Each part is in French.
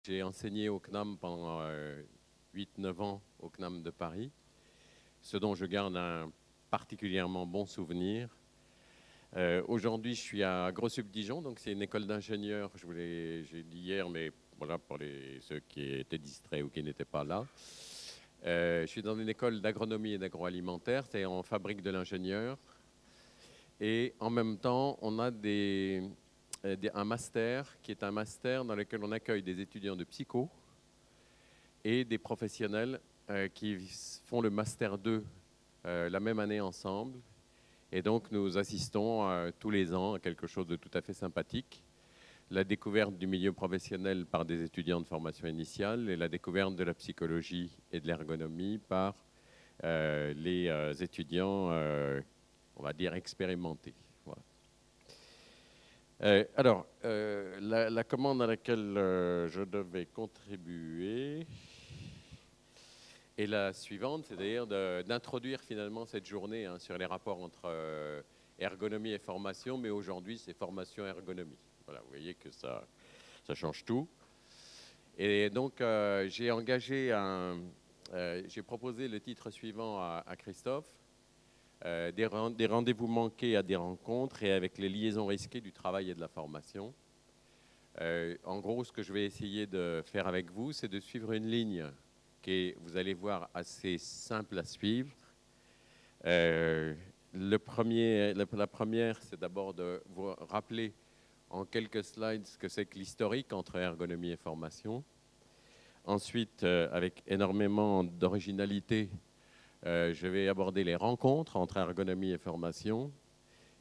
J'ai enseigné au CNAM pendant 8-9 ans au CNAM de Paris, ce dont je garde un particulièrement bon souvenir. Aujourd'hui, je suis à Gros-Sub-Dijon, donc c'est une école d'ingénieurs, j'ai dit hier, mais voilà pour ceux qui étaient distraits ou qui n'étaient pas là. Je suis dans une école d'agronomie et d'agroalimentaire, c'est on fabrique de l'ingénieur. Et en même temps, on a un master qui est un master dans lequel on accueille des étudiants de psycho et des professionnels qui font le master 2 la même année ensemble. Et donc, nous assistons tous les ans à quelque chose de tout à fait sympathique. La découverte du milieu professionnel par des étudiants de formation initiale et la découverte de la psychologie et de l'ergonomie par les étudiants, on va dire, expérimentés. Voilà. La commande à laquelle je devais contribuer est la suivante, c'est-à-dire d'introduire finalement cette journée sur les rapports entre ergonomie et formation, mais aujourd'hui c'est formation et ergonomie. Voilà, vous voyez que ça change tout. Et donc j'ai proposé le titre suivant à Christophe, des rendez-vous manqués à des rencontres et avec les liaisons risquées du travail et de la formation. En gros, ce que je vais essayer de faire avec vous, c'est de suivre une ligne qui est, vous allez voir, assez simple à suivre. La première, c'est d'abord de vous rappeler en quelques slides ce que c'est que l'historique entre ergonomie et formation. Ensuite, avec énormément d'originalité, je vais aborder les rencontres entre ergonomie et formation.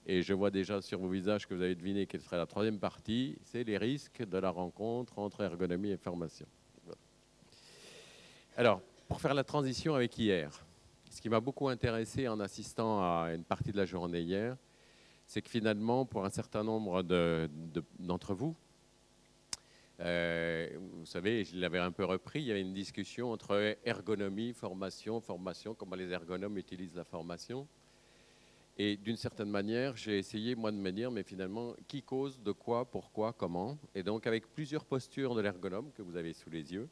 Et je vois déjà sur vos visages que vous avez deviné quelle serait la troisième partie, c'est les risques de la rencontre entre ergonomie et formation. Voilà. Alors, pour faire la transition avec hier, ce qui m'a beaucoup intéressé en assistant à une partie de la journée hier, c'est que finalement, pour un certain nombre d'entre vous, vous savez, je l'avais un peu repris, il y avait une discussion entre ergonomie, formation, comment les ergonomes utilisent la formation. Et d'une certaine manière, j'ai essayé, moi, de me dire, mais finalement, qui cause, de quoi, pourquoi, comment. Et donc, avec plusieurs postures de l'ergonome que vous avez sous les yeux,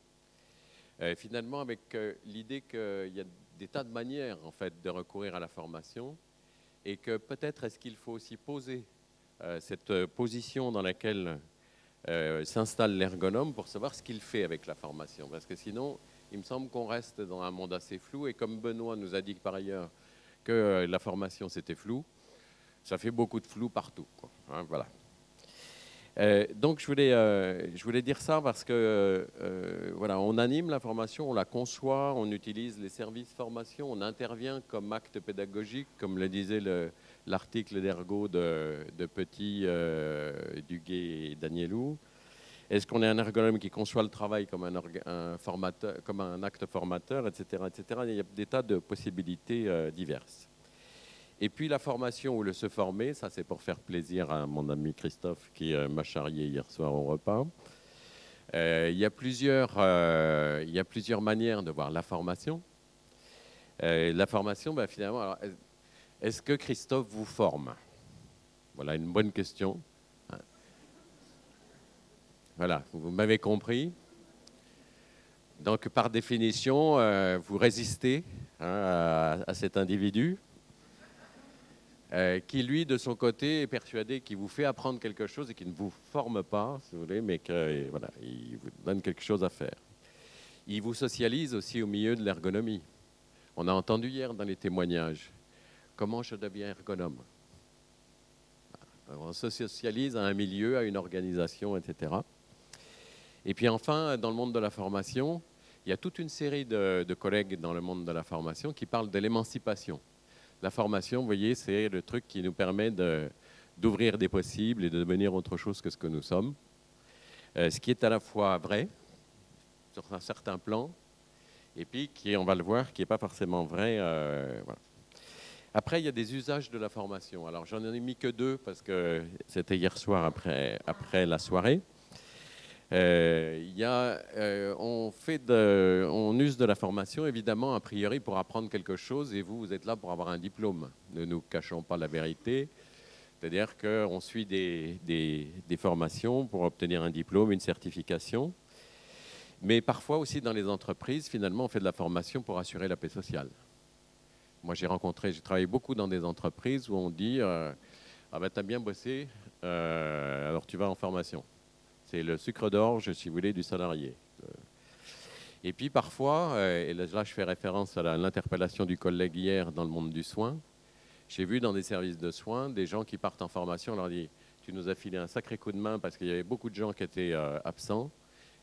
finalement, avec l'idée qu'il y a des tas de manières, en fait, de recourir à la formation et que peut-être est-ce qu'il faut aussi poser cette position dans laquelle s'installe l'ergonome pour savoir ce qu'il fait avec la formation. Parce que sinon, il me semble qu'on reste dans un monde assez flou. Et comme Benoît nous a dit par ailleurs que la formation, c'était flou, ça fait beaucoup de flou partout, quoi. Hein, voilà. Donc, je voulais dire ça parce que voilà, on anime la formation, on la conçoit, on utilise les services formation, on intervient comme acte pédagogique, comme le disait l'article d'Ergo de Petit, Duguay et Danielou. Est-ce qu'on est un ergonome qui conçoit le travail comme comme un acte formateur, etc., etc. Il y a des tas de possibilités diverses. Et puis la formation ou le se former, ça c'est pour faire plaisir à mon ami Christophe qui m'a charrié hier soir au repas. Il y a plusieurs manières de voir la formation. La formation, ben, finalement, alors, est-ce que Christophe vous forme? Voilà une bonne question. Voilà, vous m'avez compris. Donc par définition, vous résistez à cet individu. Qui, lui, de son côté, est persuadé qu'il vous fait apprendre quelque chose et qu'il ne vous forme pas, si vous voulez, mais qu'il voilà, vous donne quelque chose à faire. Il vous socialise aussi au milieu de l'ergonomie. On a entendu hier dans les témoignages, comment je deviens ergonome. On se socialise à un milieu, à une organisation, etc. Et puis enfin, dans le monde de la formation, il y a toute une série de collègues dans le monde de la formation qui parlent de l'émancipation. La formation, vous voyez, c'est le truc qui nous permet d'ouvrir des possibles et de devenir autre chose que ce que nous sommes. Ce qui est à la fois vrai, sur un certain plan, et puis qui, on va le voir, qui n'est pas forcément vrai. Voilà. Après, il y a des usages de la formation. Alors, j'en ai mis que 2 parce que c'était hier soir après la soirée. On use de la formation, évidemment, a priori, pour apprendre quelque chose, et vous êtes là pour avoir un diplôme. Ne nous cachons pas la vérité. C'est-à-dire qu'on suit des formations pour obtenir un diplôme, une certification. Mais parfois aussi dans les entreprises, finalement, on fait de la formation pour assurer la paix sociale. Moi, j'ai travaillé beaucoup dans des entreprises où on dit ah ben, t'as bien bossé, alors tu vas en formation. C'est le sucre d'orge, si vous voulez, du salarié. Et puis parfois, et là je fais référence à l'interpellation du collègue hier dans le monde du soin, j'ai vu dans des services de soins des gens qui partent en formation, on leur dit tu nous as filé un sacré coup de main parce qu'il y avait beaucoup de gens qui étaient absents,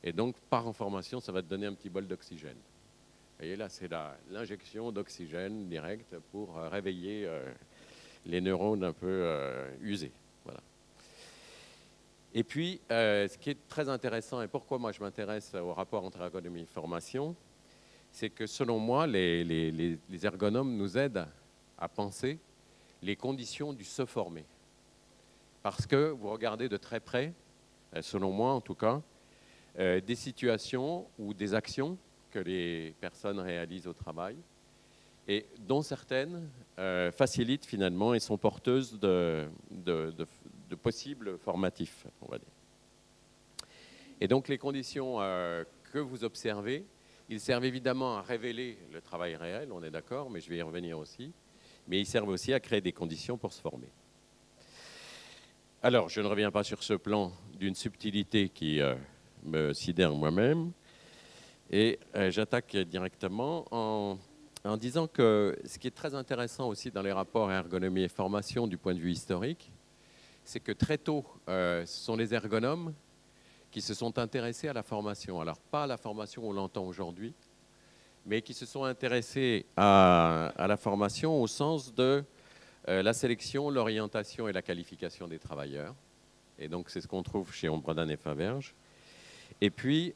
et donc pars en formation, ça va te donner un petit bol d'oxygène. Vous voyez là, c'est l'injection d'oxygène directe pour réveiller les neurones un peu usés. Voilà. Et puis, ce qui est très intéressant, et pourquoi moi je m'intéresse au rapport entre ergonomie et formation, c'est que selon moi, les ergonomes nous aident à penser les conditions du se former. Parce que vous regardez de très près, selon moi en tout cas, des situations ou des actions que les personnes réalisent au travail, et dont certaines facilitent finalement et sont porteuses de possibles formatifs, on va dire. Et donc les conditions que vous observez, ils servent évidemment à révéler le travail réel, on est d'accord, mais je vais y revenir aussi, mais ils servent aussi à créer des conditions pour se former. Alors, je ne reviens pas sur ce plan d'une subtilité qui me sidère moi-même, et j'attaque directement en disant que ce qui est très intéressant aussi dans les rapports ergonomie et formation du point de vue historique, c'est que très tôt, ce sont les ergonomes qui se sont intéressés à la formation. Alors, pas à la formation on l'entend aujourd'hui, mais qui se sont intéressés à la formation au sens de la sélection, l'orientation et la qualification des travailleurs. Et donc, c'est ce qu'on trouve chez Ombredan et Faverges. Et puis,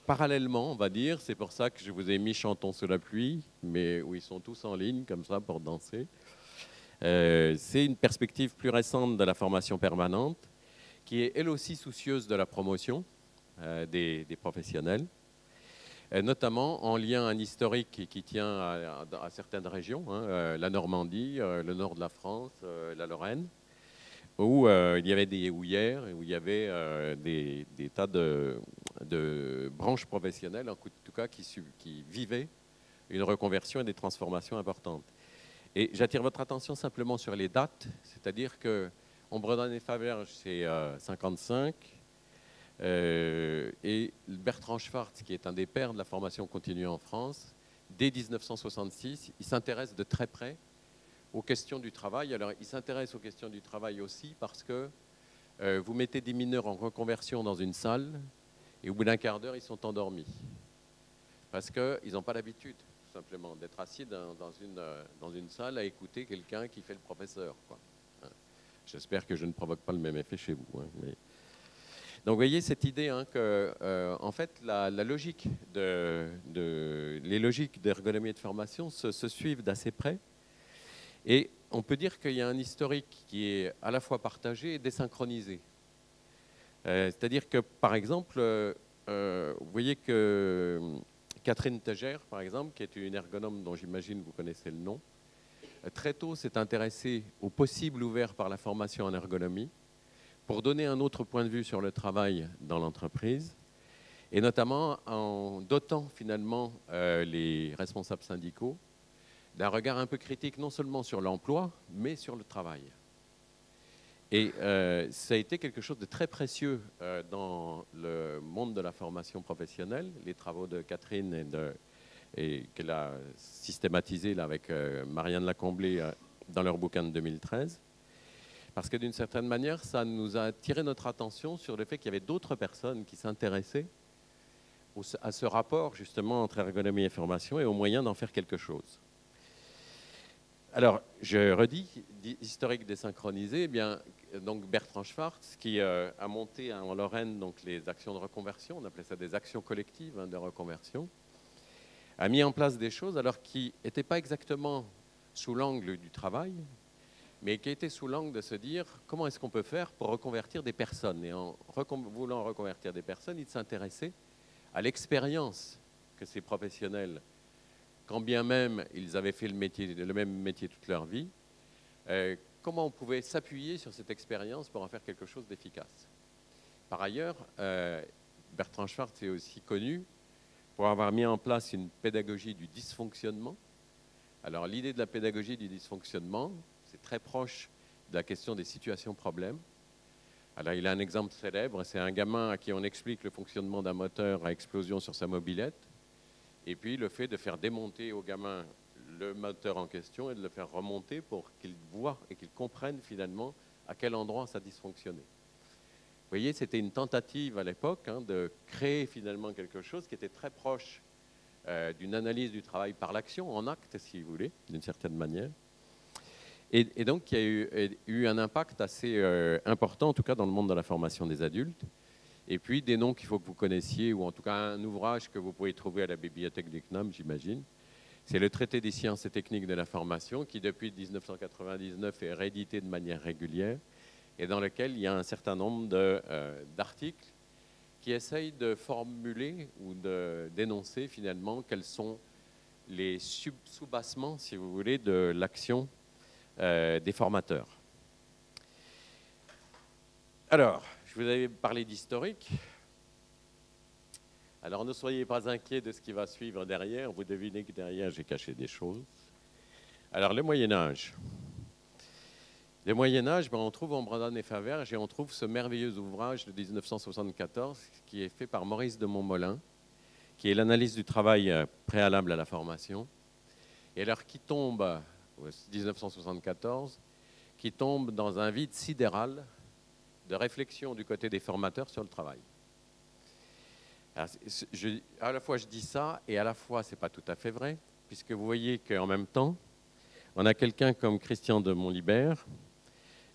parallèlement, on va dire, c'est pour ça que je vous ai mis Chantons sous la pluie, mais où ils sont tous en ligne, comme ça, pour danser. C'est une perspective plus récente de la formation permanente, qui est elle aussi soucieuse de la promotion des professionnels, notamment en lien à un historique qui tient à certaines régions, hein, la Normandie, le nord de la France, la Lorraine, où il y avait des houillères, où il y avait des tas de branches professionnelles, en tout cas, qui vivaient une reconversion et des transformations importantes. Et j'attire votre attention simplement sur les dates, c'est-à-dire que Ombredan et Faverges, c'est 55, et Bertrand Schwartz, qui est un des pères de la formation continue en France, dès 1966, il s'intéresse de très près aux questions du travail. Alors, il s'intéresse aux questions du travail aussi parce que vous mettez des mineurs en reconversion dans une salle et au bout d'un quart d'heure, ils sont endormis. Parce qu'ils n'ont pas l'habitude, tout simplement, d'être assis dans une salle à écouter quelqu'un qui fait le professeur, quoi. J'espère que je ne provoque pas le même effet chez vous. Hein, mais... Donc, vous voyez cette idée hein, que, en fait, la logique les logiques d'ergonomie et de formation se suivent d'assez près. Et on peut dire qu'il y a un historique qui est à la fois partagé et désynchronisé. C'est-à-dire que, par exemple, vous voyez que Catherine Tegère, par exemple, qui est une ergonome dont j'imagine vous connaissez le nom, très tôt s'est intéressée aux possibles ouverts par la formation en ergonomie pour donner un autre point de vue sur le travail dans l'entreprise, et notamment en dotant finalement les responsables syndicaux d'un regard un peu critique non seulement sur l'emploi, mais sur le travail. Et ça a été quelque chose de très précieux dans le monde de la formation professionnelle, les travaux de Catherine et qu'elle a systématisé là, avec Marianne Lacomblé dans leur bouquin de 2013. Parce que d'une certaine manière, ça nous a attiré notre attention sur le fait qu'il y avait d'autres personnes qui s'intéressaient à ce rapport justement entre ergonomie et formation et aux moyens d'en faire quelque chose. Alors, je redis, historique désynchronisé, eh bien, donc Bertrand Schwartz, qui a monté en Lorraine donc, les actions de reconversion, on appelait ça des actions collectives de reconversion, a mis en place des choses alors qui n'étaient pas exactement sous l'angle du travail, mais qui étaient sous l'angle de se dire comment est-ce qu'on peut faire pour reconvertir des personnes. Et en voulant reconvertir des personnes, il s'intéressait à l'expérience que ces professionnels, quand bien même ils avaient fait le même métier toute leur vie, comment on pouvait s'appuyer sur cette expérience pour en faire quelque chose d'efficace. Par ailleurs, Bertrand Schwartz est aussi connu pour avoir mis en place une pédagogie du dysfonctionnement. Alors l'idée de la pédagogie du dysfonctionnement, c'est très proche de la question des situations problèmes. Alors il a un exemple célèbre, c'est un gamin à qui on explique le fonctionnement d'un moteur à explosion sur sa mobilette, et puis le fait de faire démonter au gamin le moteur en question et de le faire remonter pour qu'il voit et qu'il comprenne finalement à quel endroit ça dysfonctionnait. Vous voyez, c'était une tentative à l'époque de créer finalement quelque chose qui était très proche d'une analyse du travail par l'action, en acte si vous voulez, d'une certaine manière. Et donc, il y a eu un impact assez important, en tout cas dans le monde de la formation des adultes. Et puis, des noms qu'il faut que vous connaissiez, ou en tout cas un ouvrage que vous pouvez trouver à la bibliothèque du CNAM, j'imagine. C'est le Traité des sciences et techniques de la formation, qui depuis 1999 est réédité de manière régulière, et dans lequel il y a un certain nombre d'articles qui essayent de formuler ou de dénoncer finalement quels sont les sous-bassements, si vous voulez, de l'action des formateurs. Alors, je vous avais parlé d'historique. Alors, ne soyez pas inquiets de ce qui va suivre derrière. Vous devinez que derrière, j'ai caché des choses. Alors, le Moyen-Âge. Le Moyen-Âge, on trouve en Brandon et Faverges et on trouve ce merveilleux ouvrage de 1974 qui est fait par Maurice de Montmolin, qui est l'analyse du travail préalable à la formation. Et alors, qui tombe 1974, qui tombe dans un vide sidéral de réflexion du côté des formateurs sur le travail. Alors, à la fois je dis ça et à la fois c'est pas tout à fait vrai, puisque vous voyez qu'en même temps, on a quelqu'un comme Christian de Montlibert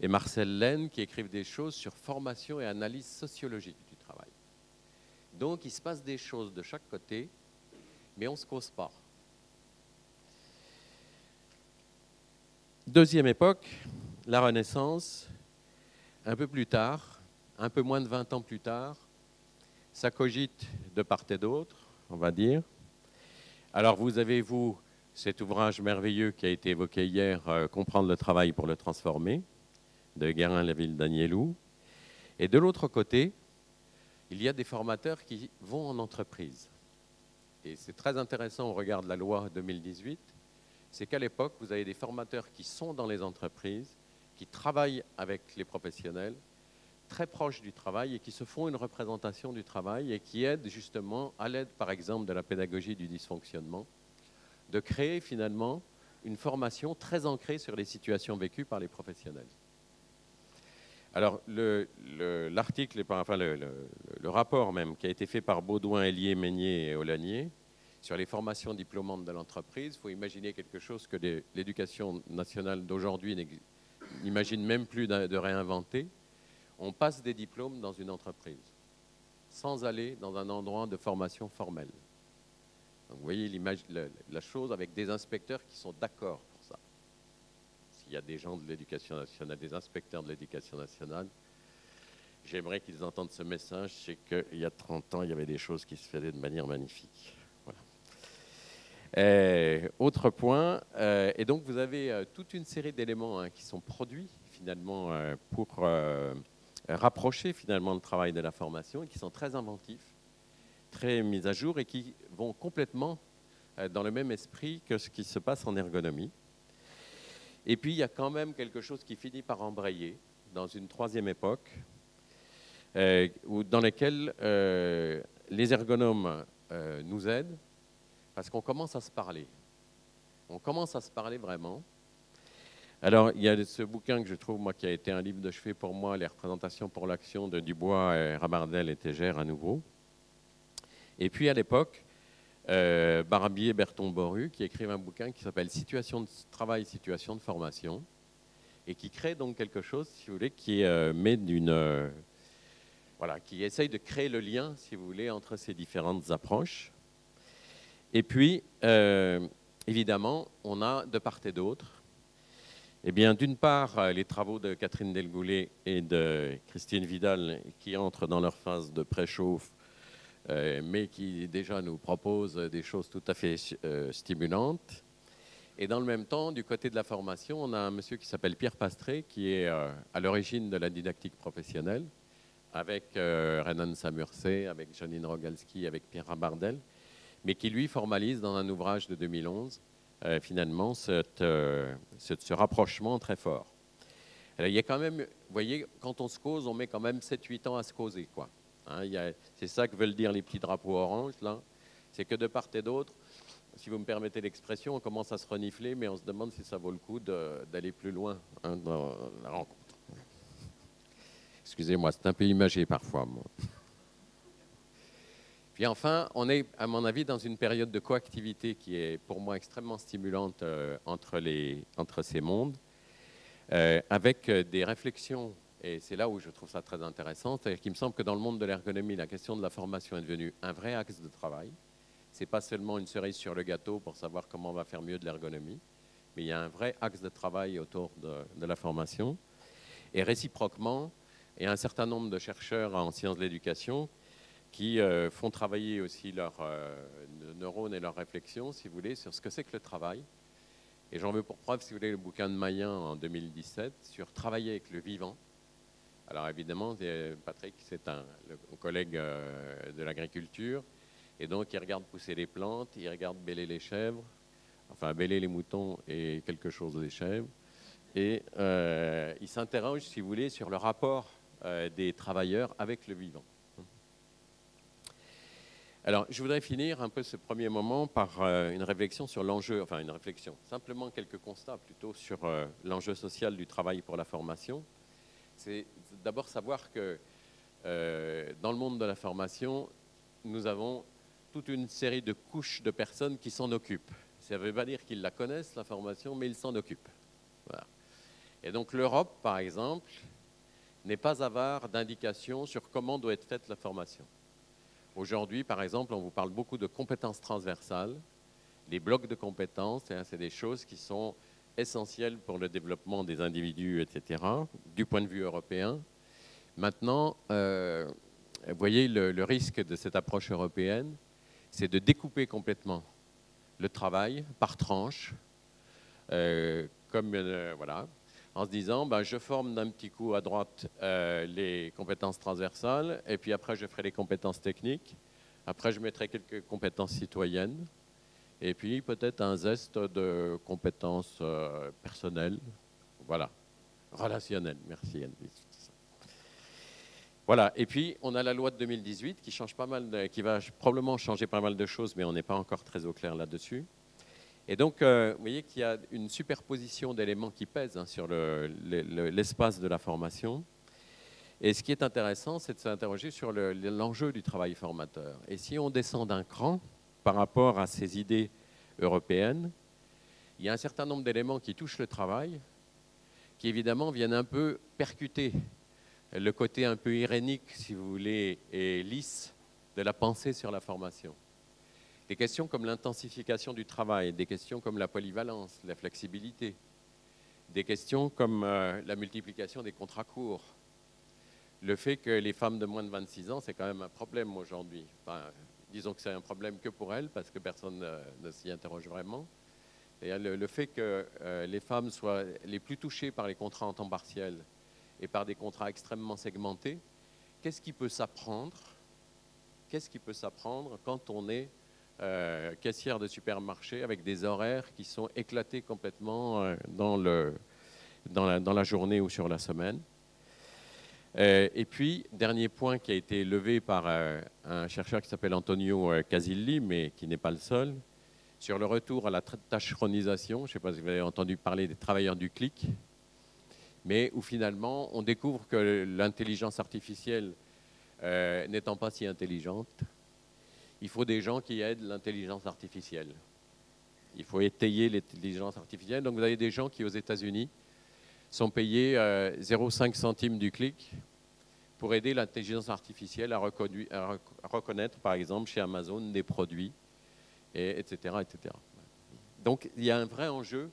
et Marcel Laine qui écrivent des choses sur formation et analyse sociologique du travail. Donc il se passe des choses de chaque côté, mais on ne se cause pas. Deuxième époque, la Renaissance, un peu plus tard, un peu moins de 20 ans plus tard, ça cogite de part et d'autre, on va dire. Alors vous avez, vous, cet ouvrage merveilleux qui a été évoqué hier, Comprendre le travail pour le transformer, de Guérin-Laville-Danielou. Et de l'autre côté, il y a des formateurs qui vont en entreprise. Et c'est très intéressant, on regarde la loi 2018, c'est qu'à l'époque, vous avez des formateurs qui sont dans les entreprises, qui travaillent avec les professionnels, très proches du travail et qui se font une représentation du travail et qui aident justement, à l'aide par exemple de la pédagogie du dysfonctionnement, de créer finalement une formation très ancrée sur les situations vécues par les professionnels. Alors l'article, enfin le rapport même qui a été fait par Baudouin, Hélier, Meignier et Olanier sur les formations diplômantes de l'entreprise, il faut imaginer quelque chose que l'éducation nationale d'aujourd'hui n'imagine même plus de réinventer. On passe des diplômes dans une entreprise sans aller dans un endroit de formation formelle. Donc, vous voyez la chose avec des inspecteurs qui sont d'accord pour ça. S'il y a des gens de l'éducation nationale, des inspecteurs de l'éducation nationale, j'aimerais qu'ils entendent ce message, c'est qu'il y a 30 ans, il y avait des choses qui se faisaient de manière magnifique. Voilà. Autre point, et donc vous avez toute une série d'éléments qui sont produits finalement pour rapprocher finalement le travail de la formation et qui sont très inventifs, très mis à jour et qui vont complètement dans le même esprit que ce qui se passe en ergonomie. Et puis, il y a quand même quelque chose qui finit par embrayer dans une troisième époque, dans laquelle les ergonomes nous aident, parce qu'on commence à se parler. On commence à se parler vraiment. Alors, il y a ce bouquin que je trouve, moi, qui a été un livre de chevet pour moi, Les représentations pour l'action de Dubois, Rabardel et Tégère à nouveau. Et puis, à l'époque, Barbier et Berton-Boru qui écrivent un bouquin qui s'appelle Situation de travail, situation de formation et qui crée donc quelque chose, si vous voulez, qui qui essaye de créer le lien, si vous voulez, entre ces différentes approches. Et puis, évidemment, on a de part et d'autre, eh bien, d'une part, les travaux de Catherine Delgoulet et de Christine Vidal qui entrent dans leur phase de préchauffe, mais qui déjà nous proposent des choses tout à fait stimulantes. Et dans le même temps, du côté de la formation, on a un monsieur qui s'appelle Pierre Pastré, qui est à l'origine de la didactique professionnelle, avec Renan Samursey, avec Janine Rogalski, avec Pierre Bardel, mais qui lui formalise dans un ouvrage de 2011 finalement ce rapprochement très fort. Alors, il y a quand même, vous voyez, quand on se cause, on met quand même 7-8 ans à se causer, quoi. Hein, c'est ça que veulent dire les petits drapeaux orange, là. C'est que de part et d'autre, si vous me permettez l'expression, on commence à se renifler, mais on se demande si ça vaut le coup d'aller plus loin dans la rencontre. Excusez-moi, c'est un peu imagé parfois, moi. Puis enfin, on est, à mon avis, dans une période de coactivité qui est pour moi extrêmement stimulante entre ces mondes, avec des réflexions, et c'est là où je trouve ça très intéressant, c'est-à-dire qu'il me semble que dans le monde de l'ergonomie, la question de la formation est devenue un vrai axe de travail. Ce n'est pas seulement une cerise sur le gâteau pour savoir comment on va faire mieux de l'ergonomie, mais il y a un vrai axe de travail autour de la formation. Et réciproquement, il y a un certain nombre de chercheurs en sciences de l'éducation qui font travailler aussi leurs neurones et leurs réflexions, si vous voulez, sur ce que c'est que le travail. Et j'en veux pour preuve, si vous voulez, le bouquin de Mayen en 2017 sur travailler avec le vivant. Alors évidemment, Patrick, c'est le collègue de l'agriculture, et donc il regarde pousser les plantes, il regarde bêler les chèvres, enfin bêler les moutons et quelque chose des chèvres, et il s'interroge, si vous voulez, sur le rapport des travailleurs avec le vivant. Alors, je voudrais finir un peu ce premier moment par une réflexion sur l'enjeu, enfin une réflexion, simplement quelques constats plutôt sur l'enjeu social du travail pour la formation. C'est d'abord savoir que dans le monde de la formation, nous avons toute une série de couches de personnes qui s'en occupent. Ça ne veut pas dire qu'ils la connaissent, la formation, mais ils s'en occupent. Voilà. Et donc l'Europe, par exemple, n'est pas avare d'indications sur comment doit être faite la formation. Aujourd'hui, par exemple, on vous parle beaucoup de compétences transversales. Les blocs de compétences, c'est des choses qui sont essentielles pour le développement des individus, etc., du point de vue européen. Maintenant, vous voyez, le risque de cette approche européenne, c'est de découper complètement le travail par tranches, voilà, en se disant, ben, je forme d'un petit coup à droite les compétences transversales, et puis après, je ferai les compétences techniques. Après, je mettrai quelques compétences citoyennes, et puis peut-être un zeste de compétences personnelles, voilà, relationnelles. Merci, Anne. Voilà, et puis on a la loi de 2018 qui change pas mal, qui va probablement changer pas mal de choses, mais on n'est pas encore très au clair là-dessus. Et donc, vous voyez qu'il y a une superposition d'éléments qui pèsent sur l'espace de la formation. Et ce qui est intéressant, c'est de s'interroger sur l'enjeu du travail formateur. Et si on descend d'un cran par rapport à ces idées européennes, il y a un certain nombre d'éléments qui touchent le travail, qui évidemment viennent un peu percuter le côté un peu irénique, si vous voulez, et lisse de la pensée sur la formation. Des questions comme l'intensification du travail, des questions comme la polyvalence, la flexibilité, des questions comme la multiplication des contrats courts, le fait que les femmes de moins de 26 ans, c'est quand même un problème aujourd'hui. Enfin, disons que c'est un problème que pour elles, parce que personne ne s'y interroge vraiment. Et le fait que les femmes soient les plus touchées par les contrats en temps partiel et par des contrats extrêmement segmentés, qu'est-ce qui peut s'apprendre quand on est caissière de supermarché avec des horaires qui sont éclatés complètement dans la journée ou sur la semaine. Et puis, dernier point qui a été levé par un chercheur qui s'appelle Antonio Casilli, mais qui n'est pas le seul, sur le retour à la tâcheronisation. Je ne sais pas si vous avez entendu parler des travailleurs du clic, mais où finalement on découvre que l'intelligence artificielle n'étant pas si intelligente, il faut des gens qui aident l'intelligence artificielle. Il faut étayer l'intelligence artificielle. Donc vous avez des gens qui, aux États-Unis, sont payés 0,5 centimes du clic pour aider l'intelligence artificielle à reconnaître, par exemple, chez Amazon, des produits, etc., etc. Donc il y a un vrai enjeu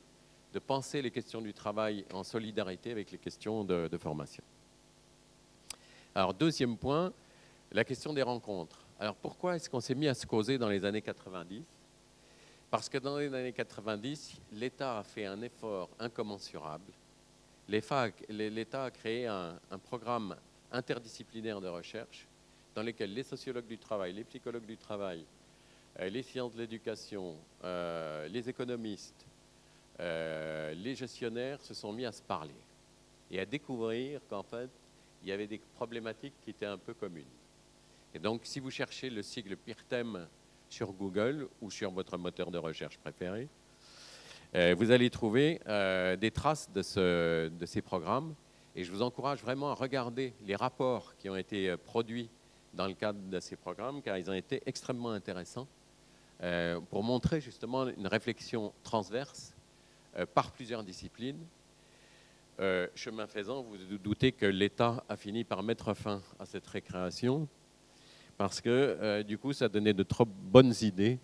de penser les questions du travail en solidarité avec les questions de formation. Alors, deuxième point, la question des rencontres. Alors, pourquoi est-ce qu'on s'est mis à se causer dans les années 90 ? Parce que dans les années 90, l'État a fait un effort incommensurable. L'État a créé un programme interdisciplinaires de recherche dans lesquels les sociologues du travail, les psychologues du travail, les sciences de l'éducation, les économistes, les gestionnaires se sont mis à se parler et à découvrir qu'en fait, il y avait des problématiques qui étaient un peu communes. Et donc, si vous cherchez le sigle PIRTEM sur Google ou sur votre moteur de recherche préféré, vous allez trouver des traces de ces programmes. Et je vous encourage vraiment à regarder les rapports qui ont été produits dans le cadre de ces programmes, car ils ont été extrêmement intéressants pour montrer justement une réflexion transverse par plusieurs disciplines. Chemin faisant, vous vous doutez que l'État a fini par mettre fin à cette récréation parce que du coup, ça donnait de trop bonnes idées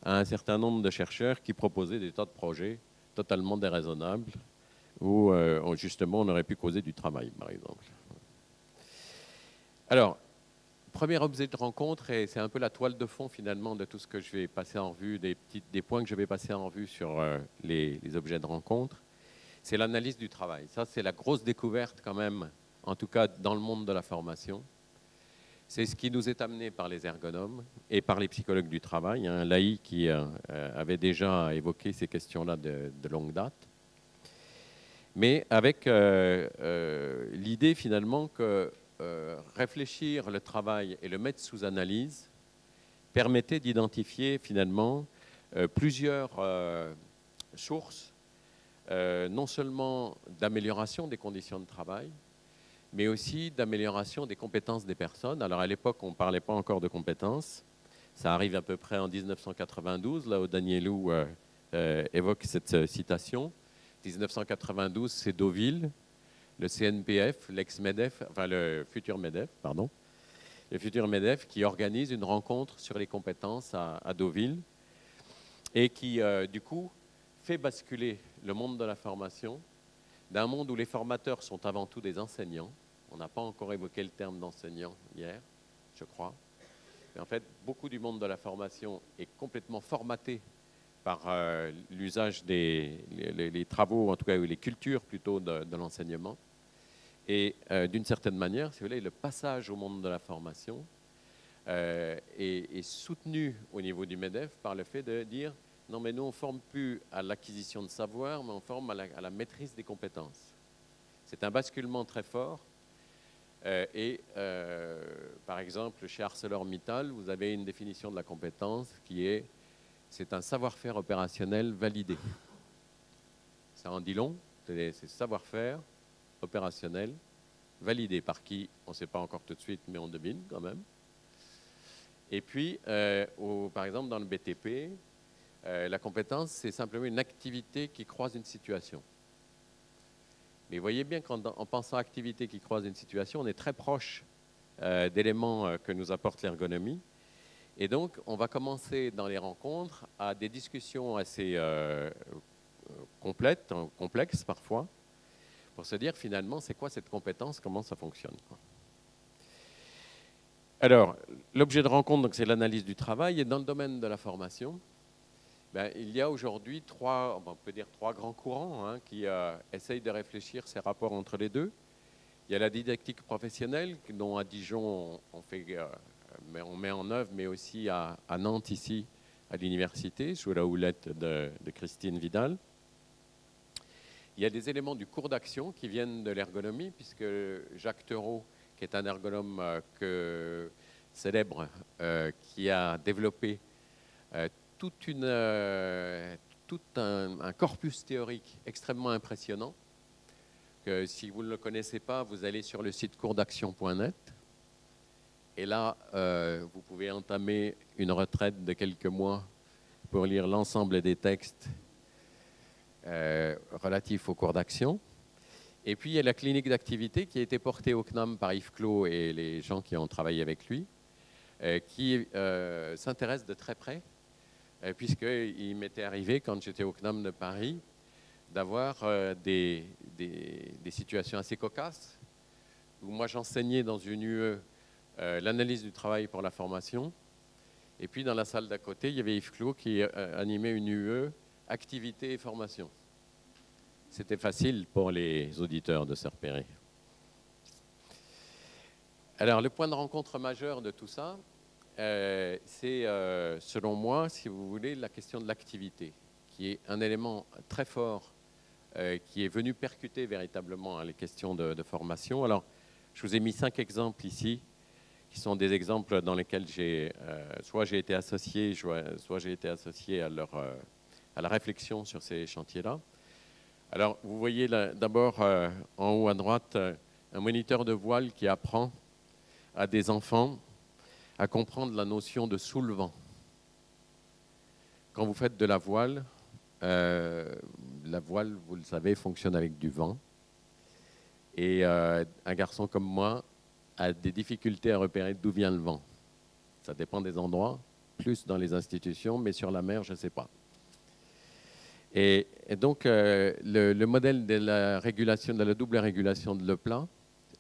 à un certain nombre de chercheurs qui proposaient des tas de projets totalement déraisonnables où justement on aurait pu causer du travail, par exemple. Alors, premier objet de rencontre, et c'est un peu la toile de fond finalement de tout ce que je vais passer en revue, des points que je vais passer en revue sur les objets de rencontre, c'est l'analyse du travail. Ça, c'est la grosse découverte quand même, en tout cas dans le monde de la formation. C'est ce qui nous est amené par les ergonomes et par les psychologues du travail. Un Laï qui avait déjà évoqué ces questions-là de longue date. Mais avec l'idée finalement que réfléchir le travail et le mettre sous analyse permettait d'identifier finalement plusieurs sources, non seulement d'amélioration des conditions de travail, mais aussi d'amélioration des compétences des personnes. Alors à l'époque, on ne parlait pas encore de compétences. Ça arrive à peu près en 1992, là où Danielou évoque cette citation. 1992, c'est Deauville, le CNPF, l'ex-MEDEF, enfin le futur MEDEF, pardon, le futur MEDEF qui organise une rencontre sur les compétences à Deauville et qui, du coup, fait basculer le monde de la formation d'un monde où les formateurs sont avant tout des enseignants. On n'a pas encore évoqué le terme d'enseignant hier, je crois. Et en fait, beaucoup du monde de la formation est complètement formaté par l'usage les travaux, en tout cas les cultures plutôt de l'enseignement. Et d'une certaine manière, si vous voulez, le passage au monde de la formation est soutenu au niveau du MEDEF par le fait de dire non, mais nous, on ne forme plus à l'acquisition de savoir, mais on forme à la maîtrise des compétences. C'est un basculement très fort. Par exemple, chez ArcelorMittal, vous avez une définition de la compétence qui est c'est un savoir-faire opérationnel validé. Ça en dit long, c'est savoir-faire opérationnel validé par qui, on ne sait pas encore tout de suite, mais on devine quand même. Et puis, par exemple, dans le BTP, la compétence, c'est simplement une activité qui croise une situation. Mais vous voyez bien qu'en pensant à activité qui croise une situation, on est très proche d'éléments que nous apporte l'ergonomie. Et donc, on va commencer dans les rencontres à des discussions assez complexes parfois, pour se dire finalement, c'est quoi cette compétence, comment ça fonctionne, quoi. Alors, l'objet de rencontre, c'est l'analyse du travail. Et dans le domaine de la formation, il y a aujourd'hui on peut dire trois grands courants qui essayent de réfléchir ces rapports entre les deux. Il y a la didactique professionnelle, dont à Dijon, on met en œuvre, mais aussi à Nantes, ici, à l'université, sous la houlette de Christine Vidal. Il y a des éléments du cours d'action qui viennent de l'ergonomie, puisque Jacques Theroux, qui est un ergonome célèbre, qui a développé tout un corpus théorique extrêmement impressionnant, que si vous ne le connaissez pas, vous allez sur le site courdaction.net. Et là, vous pouvez entamer une retraite de quelques mois pour lire l'ensemble des textes relatifs au cours d'action. Et puis, il y a la clinique d'activité qui a été portée au CNAM par Yves Clos et les gens qui ont travaillé avec lui, qui s'intéresse de très près, puisqu'il m'était arrivé, quand j'étais au CNAM de Paris, d'avoir des situations assez cocasses, où moi j'enseignais dans une UE l'analyse du travail pour la formation, et puis dans la salle d'à côté, il y avait Yves Clos qui animait une UE activité et formation. C'était facile pour les auditeurs de se repérer. Alors, le point de rencontre majeur de tout ça, c'est, selon moi, si vous voulez, la question de l'activité, qui est un élément très fort, qui est venu percuter véritablement les questions de formation. Alors, je vous ai mis 5 exemples ici, qui sont des exemples dans lesquels soit j'ai été associé, soit j'ai été associé à la réflexion sur ces chantiers-là. Alors, vous voyez d'abord en haut à droite un moniteur de voile qui apprend à des enfants à comprendre la notion de soulevant. Quand vous faites de la voile, vous le savez, fonctionne avec du vent. Et un garçon comme moi a des difficultés à repérer d'où vient le vent. Ça dépend des endroits, plus dans les institutions, mais sur la mer, je ne sais pas. Et donc, le modèle de la régulation, de la double régulation de Leplat,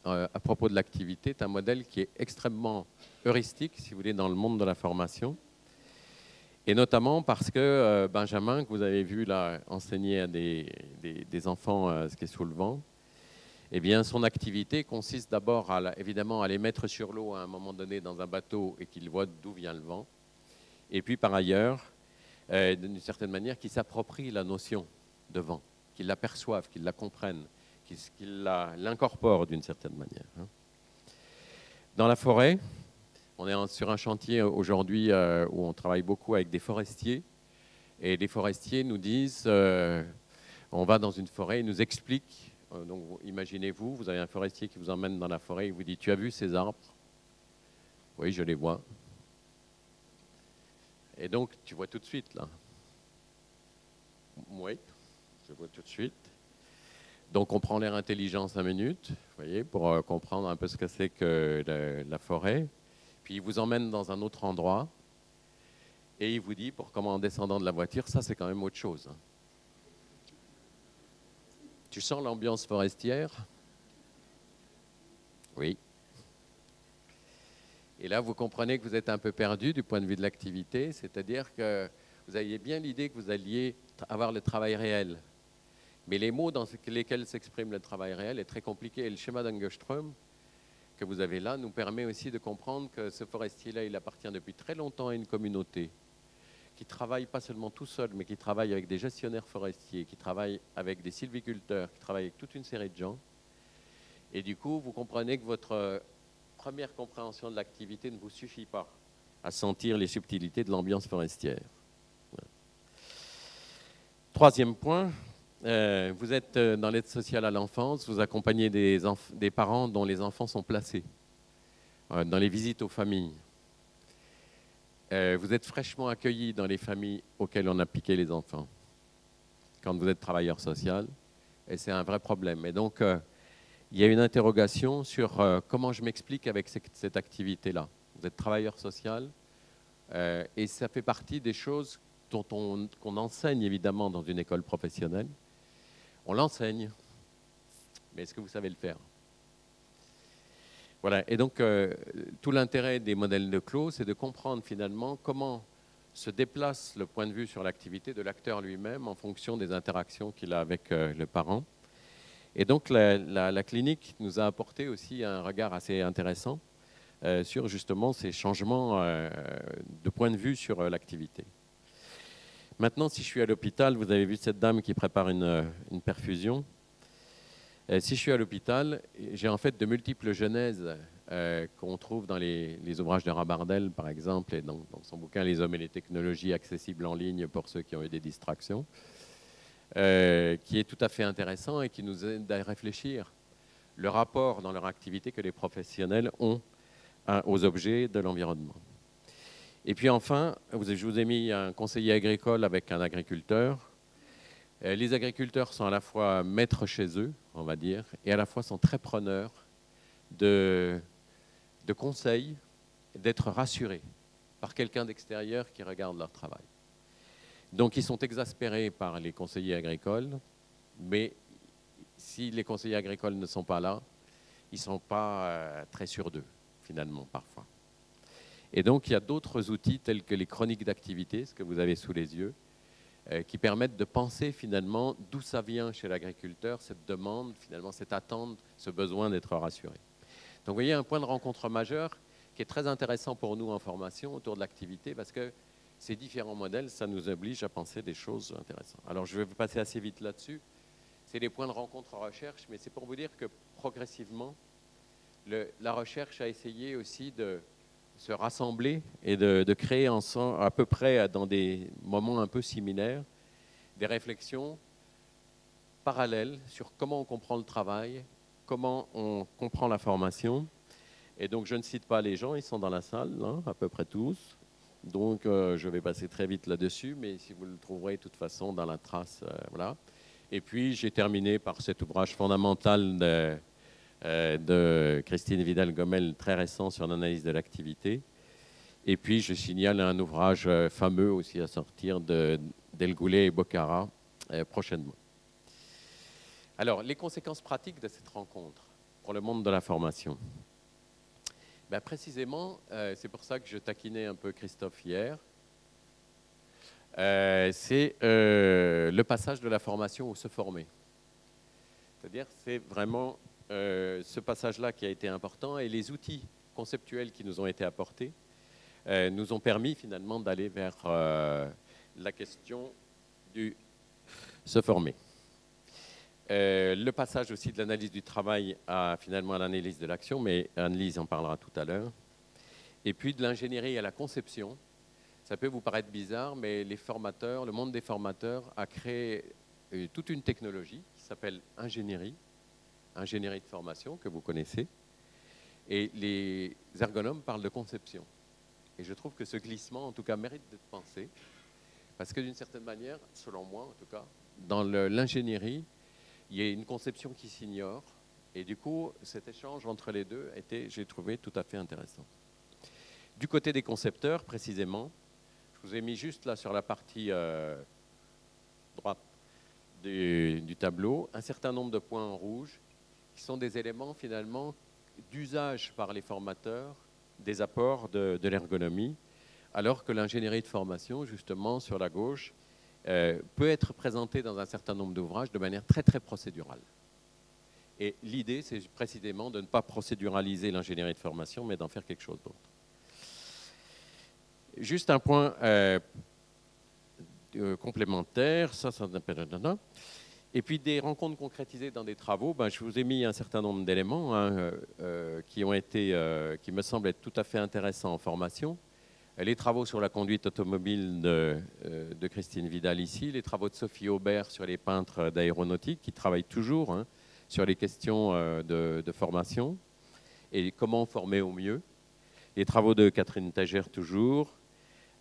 à propos de l'activité, est un modèle qui est extrêmement heuristique, si vous voulez, dans le monde de la formation. Et notamment parce que Benjamin, que vous avez vu là enseigner à des enfants ce qui est sous le vent, eh bien, son activité consiste d'abord, évidemment, à les mettre sur l'eau à un moment donné dans un bateau et qu'ils voient d'où vient le vent. Et puis, par ailleurs, d'une certaine manière, qu'ils s'approprient la notion de vent, qu'ils l'aperçoivent, qu'ils la comprennent, qu'ils l'incorporent d'une certaine manière. Dans la forêt, on est sur un chantier aujourd'hui où on travaille beaucoup avec des forestiers. Et les forestiers nous disent, on va dans une forêt, ils nous expliquent. Donc, imaginez-vous, vous avez un forestier qui vous emmène dans la forêt et vous dit, tu as vu ces arbres? Oui, je les vois. Et donc, tu vois tout de suite, là. Oui, je vois tout de suite. Donc, on prend l'air intelligent 5 minutes, vous voyez, pour comprendre un peu ce que c'est que la forêt. Puis, il vous emmène dans un autre endroit et il vous dit, en descendant de la voiture, ça, c'est quand même autre chose. Tu sens l'ambiance forestière? Oui. Et là, vous comprenez que vous êtes un peu perdu du point de vue de l'activité, c'est-à-dire que vous aviez bien l'idée que vous alliez avoir le travail réel. Mais les mots dans lesquels s'exprime le travail réel est très compliqué. Et le schéma d'Angerström que vous avez là nous permet aussi de comprendre que ce forestier-là, il appartient depuis très longtemps à une communauté qui travaille pas seulement tout seul, mais qui travaille avec des gestionnaires forestiers, qui travaille avec des sylviculteurs, qui travaille avec toute une série de gens. Et du coup, vous comprenez que votre première compréhension de l'activité ne vous suffit pas à sentir les subtilités de l'ambiance forestière. Voilà. Troisième point, vous êtes dans l'aide sociale à l'enfance, vous accompagnez des parents dont les enfants sont placés dans les visites aux familles. Vous êtes fraîchement accueillis dans les familles auxquelles on a piqué les enfants quand vous êtes travailleur social, et c'est un vrai problème. Et donc, il y a une interrogation sur comment je m'explique avec cette activité-là. Vous êtes travailleur social et ça fait partie des choses qu'on enseigne évidemment dans une école professionnelle. On l'enseigne, mais est-ce que vous savez le faire? Voilà. Et donc, tout l'intérêt des modèles de Clos, c'est de comprendre finalement comment se déplace le point de vue sur l'activité de l'acteur lui-même en fonction des interactions qu'il a avec le parent. Et donc, la clinique nous a apporté aussi un regard assez intéressant sur justement ces changements de point de vue sur l'activité. Maintenant, si je suis à l'hôpital, vous avez vu cette dame qui prépare une perfusion. Si je suis à l'hôpital, j'ai en fait de multiples genèses qu'on trouve dans les ouvrages de Rabardel, par exemple, et dans son bouquin « Les hommes et les technologies accessibles en ligne pour ceux qui ont eu des distractions », qui est tout à fait intéressant et qui nous aide à réfléchir le rapport dans leur activité que les professionnels ont aux objets de l'environnement. Et puis enfin, je vous ai mis un conseiller agricole avec un agriculteur. Les agriculteurs sont à la fois maîtres chez eux, on va dire, et à la fois sont très preneurs de conseils, d'être rassurés par quelqu'un d'extérieur qui regarde leur travail. Donc ils sont exaspérés par les conseillers agricoles, mais si les conseillers agricoles ne sont pas là, ils ne sont pas très sûrs d'eux, finalement, parfois. Et donc il y a d'autres outils tels que les chroniques d'activité, ce que vous avez sous les yeux, qui permettent de penser finalement d'où ça vient chez l'agriculteur, cette demande, finalement cette attente, ce besoin d'être rassuré. Donc vous voyez un point de rencontre majeur qui est très intéressant pour nous en formation autour de l'activité parce que ces différents modèles, ça nous oblige à penser des choses intéressantes. Alors je vais passer assez vite là-dessus. C'est des points de rencontre en recherche, mais c'est pour vous dire que progressivement, la recherche a essayé aussi de se rassembler et de créer ensemble, à peu près dans des moments un peu similaires, des réflexions parallèles sur comment on comprend le travail, comment on comprend la formation. Et donc, je ne cite pas les gens, ils sont dans la salle, hein, à peu près tous. Donc, je vais passer très vite là-dessus, mais si vous le trouverez de toute façon dans la trace, voilà. Et puis, j'ai terminé par cet ouvrage fondamental de Christine Vidal-Gomel, très récent, sur l'analyse de l'activité. Et puis, je signale un ouvrage fameux aussi à sortir d'El Goulet et Bocara prochainement. Alors, les conséquences pratiques de cette rencontre pour le monde de la formation. Ben, précisément, c'est pour ça que je taquinais un peu Christophe hier. C'est le passage de la formation au se former. C'est-à-dire, c'est vraiment ce passage-là qui a été important et les outils conceptuels qui nous ont été apportés nous ont permis finalement d'aller vers la question du se former. Le passage aussi de l'analyse du travail à finalement l'analyse de l'action, mais Anne-Lise en parlera tout à l'heure. Et puis de l'ingénierie à la conception. Ça peut vous paraître bizarre, mais les formateurs, le monde des formateurs a créé toute une technologie qui s'appelle ingénierie de formation, que vous connaissez. Et les ergonomes parlent de conception. Et je trouve que ce glissement, en tout cas, mérite d'être pensé. Parce que d'une certaine manière, selon moi en tout cas, dans l'ingénierie, il y a une conception qui s'ignore. Et du coup, cet échange entre les deux était, j'ai trouvé, tout à fait intéressant. Du côté des concepteurs, précisément, je vous ai mis juste là sur la partie droite du tableau un certain nombre de points en rouge qui sont des éléments finalement d'usage par les formateurs des apports de l'ergonomie, alors que l'ingénierie de formation, justement, sur la gauche, peut être présentée dans un certain nombre d'ouvrages de manière très, très procédurale. Et l'idée, c'est précisément de ne pas procéduraliser l'ingénierie de formation, mais d'en faire quelque chose d'autre. Juste un point complémentaire, ça et puis des rencontres concrétisées dans des travaux. Ben, je vous ai mis un certain nombre d'éléments qui me semblent être tout à fait intéressants en formation. Les travaux sur la conduite automobile de Christine Vidal ici, les travaux de Sophie Aubert sur les peintres d'aéronautique qui travaillent toujours sur les questions de formation et comment former au mieux. Les travaux de Catherine Tagère toujours.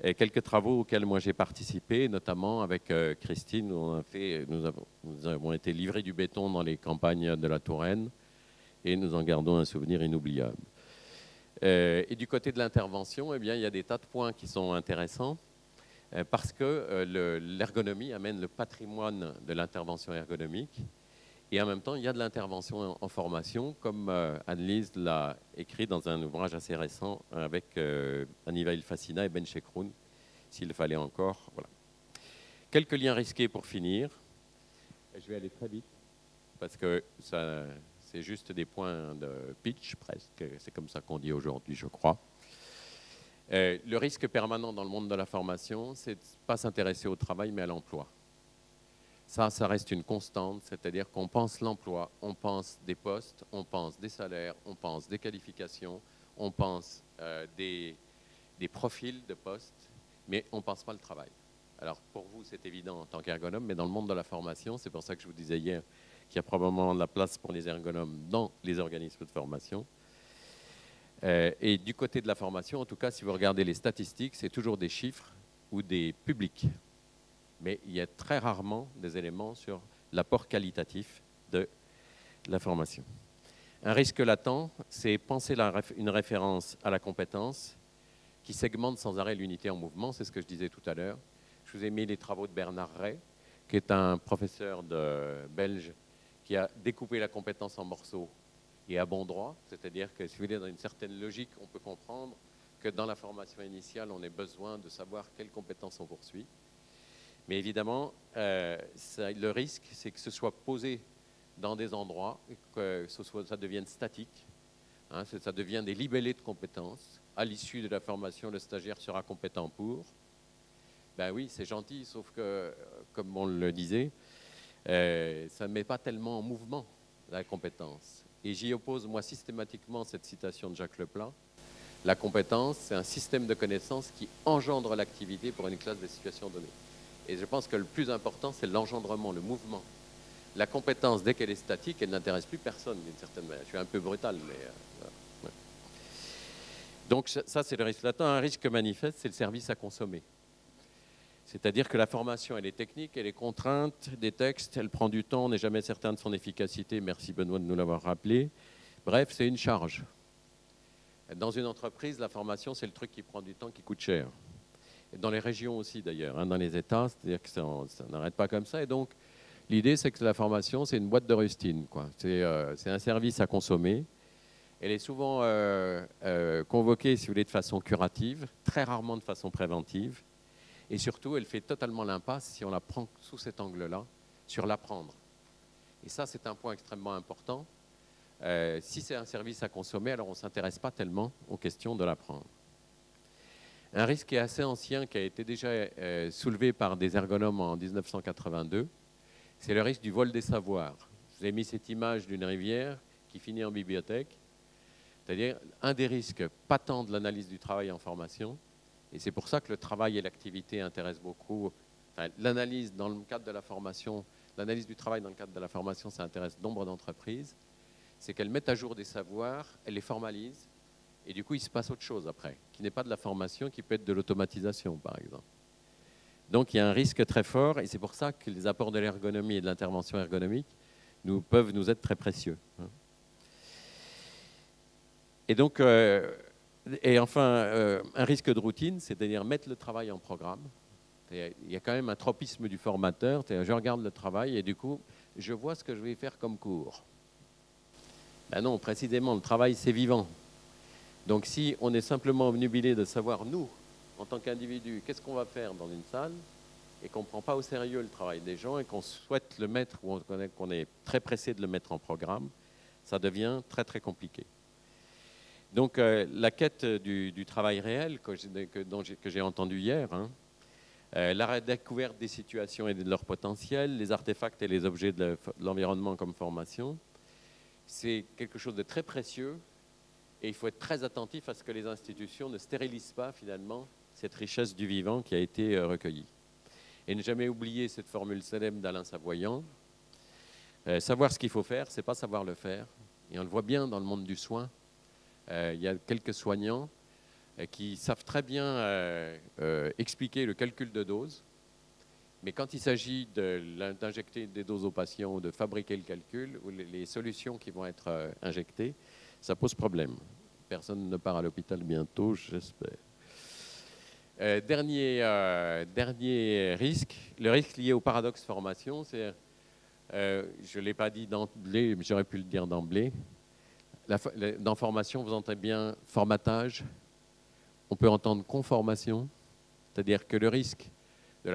Et quelques travaux auxquels moi j'ai participé, notamment avec Christine, où nous avons été livrés du béton dans les campagnes de la Touraine et nous en gardons un souvenir inoubliable. Et du côté de l'intervention, eh bien, il y a des tas de points qui sont intéressants parce que l'ergonomie amène le patrimoine de l'intervention ergonomique et en même temps, il y a de l'intervention en formation, comme Anne-Lise l'a écrit dans un ouvrage assez récent avec Aniva Facina et Ben Chekroun, s'il le fallait encore. Voilà. Quelques liens risqués pour finir. Je vais aller très vite parce que c'est juste des points de pitch, presque. C'est comme ça qu'on dit aujourd'hui, je crois. Le risque permanent dans le monde de la formation, c'est de ne pas s'intéresser au travail, mais à l'emploi. Ça reste une constante, c'est-à-dire qu'on pense l'emploi, on pense des postes, on pense des salaires, on pense des qualifications, on pense des profils de postes, mais on ne pense pas le travail. Alors pour vous, c'est évident en tant qu'ergonome, mais dans le monde de la formation, c'est pour ça que je vous disais hier qu'il y a probablement de la place pour les ergonomes dans les organismes de formation. Et du côté de la formation, en tout cas, si vous regardez les statistiques, c'est toujours des chiffres ou des publics. Mais il y a très rarement des éléments sur l'apport qualitatif de la formation. Un risque latent, c'est penser une référence à la compétence qui segmente sans arrêt l'unité en mouvement, c'est ce que je disais tout à l'heure. Je vous ai mis les travaux de Bernard Ray, qui est un professeur belge qui a découpé la compétence en morceaux et à bon droit, c'est-à-dire que si vous voulez, dans une certaine logique, on peut comprendre que dans la formation initiale, on ait besoin de savoir quelles compétences on poursuit. Mais évidemment, le risque, c'est que ce soit posé dans des endroits, que ça devienne statique, Hein, ça devient des libellés de compétences. À l'issue de la formation, le stagiaire sera compétent pour. Ben oui, c'est gentil, sauf que, comme on le disait, ça ne met pas tellement en mouvement la compétence. Et j'y oppose, moi, systématiquement cette citation de Jacques Leplat. La compétence, c'est un système de connaissances qui engendre l'activité pour une classe de situations données. Et je pense que le plus important, c'est l'engendrement, le mouvement. La compétence, dès qu'elle est statique, elle n'intéresse plus personne, d'une certaine manière. Je suis un peu brutal, mais... ouais. Donc ça, c'est le risque latent. Un risque manifeste, c'est le service à consommer. C'est-à-dire que la formation, elle est technique, elle est contrainte, des textes, elle prend du temps, on n'est jamais certain de son efficacité. Merci Benoît de nous l'avoir rappelé. Bref, c'est une charge. Dans une entreprise, la formation, c'est le truc qui prend du temps, qui coûte cher. Et dans les régions aussi, d'ailleurs, hein, dans les États, c'est-à-dire que ça n'arrête pas comme ça. Et donc, l'idée, c'est que la formation, c'est une boîte de rustine, quoi. C'est un service à consommer. Elle est souvent convoquée, si vous voulez, de façon curative, très rarement de façon préventive. Et surtout, elle fait totalement l'impasse, si on la prend sous cet angle-là, sur l'apprendre. Et ça, c'est un point extrêmement important. Si c'est un service à consommer, alors on ne s'intéresse pas tellement aux questions de l'apprendre. Un risque qui est assez ancien, qui a été déjà soulevé par des ergonomes en 1982, c'est le risque du vol des savoirs. Je vous ai mis cette image d'une rivière qui finit en bibliothèque. C'est-à-dire un des risques patents de l'analyse du travail en formation. Et c'est pour ça que le travail et l'activité intéressent beaucoup. Enfin, l'analyse dans le cadre de la formation, l'analyse du travail dans le cadre de la formation, ça intéresse nombre d'entreprises. C'est qu'elles mettent à jour des savoirs, elles les formalisent, et du coup, il se passe autre chose après, qui n'est pas de la formation, qui peut être de l'automatisation, par exemple. Donc, il y a un risque très fort, et c'est pour ça que les apports de l'ergonomie et de l'intervention ergonomique peuvent nous être très précieux. Et donc, et enfin, un risque de routine, c'est-à-dire mettre le travail en programme. Il y a quand même un tropisme du formateur. Je regarde le travail et du coup, je vois ce que je vais faire comme cours. Ben non, précisément, le travail, c'est vivant. Donc si on est simplement obnubilé de savoir, nous, en tant qu'individus, qu'est-ce qu'on va faire dans une salle, et qu'on ne prend pas au sérieux le travail des gens, et qu'on souhaite le mettre, ou qu'on est très pressé de le mettre en programme, ça devient très, très compliqué. Donc la quête du travail réel que j'ai entendu hier, hein, la découverte des situations et de leur potentiel, les artefacts et les objets de l'environnement comme formation, c'est quelque chose de très précieux et il faut être très attentif à ce que les institutions ne stérilisent pas finalement cette richesse du vivant qui a été recueillie. Et ne jamais oublier cette formule célèbre d'Alain Savoyant, savoir ce qu'il faut faire, c'est pas savoir le faire. Et on le voit bien dans le monde du soin. Il y a quelques soignants qui savent très bien expliquer le calcul de dose, mais quand il s'agit d'injecter des doses aux patients ou de fabriquer le calcul, ou les solutions qui vont être injectées, ça pose problème. Personne ne part à l'hôpital bientôt, j'espère. Dernier risque, le risque lié au paradoxe formation, c'est, je ne l'ai pas dit d'emblée, mais j'aurais pu le dire d'emblée, dans formation, vous entendez bien formatage, on peut entendre conformation, c'est-à-dire que le risque de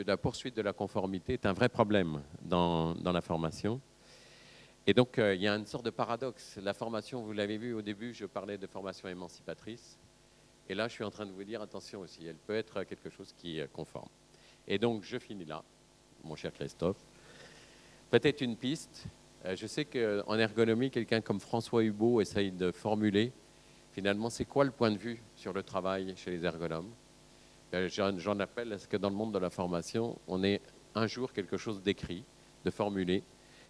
la poursuite de la conformité est un vrai problème dans la formation. Et donc, il y a une sorte de paradoxe. La formation, vous l'avez vu au début, je parlais de formation émancipatrice. Et là, je suis en train de vous dire, attention aussi, elle peut être quelque chose qui est conforme. Et donc, je finis là, mon cher Christophe. Peut-être une piste. Je sais qu'en ergonomie, quelqu'un comme François Hubault essaye de formuler, finalement, c'est quoi le point de vue sur le travail chez les ergonomes. J'en appelle à ce que dans le monde de la formation, on ait un jour quelque chose d'écrit, de formulé,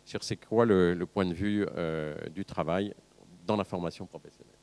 sur c'est quoi le point de vue du travail dans la formation professionnelle.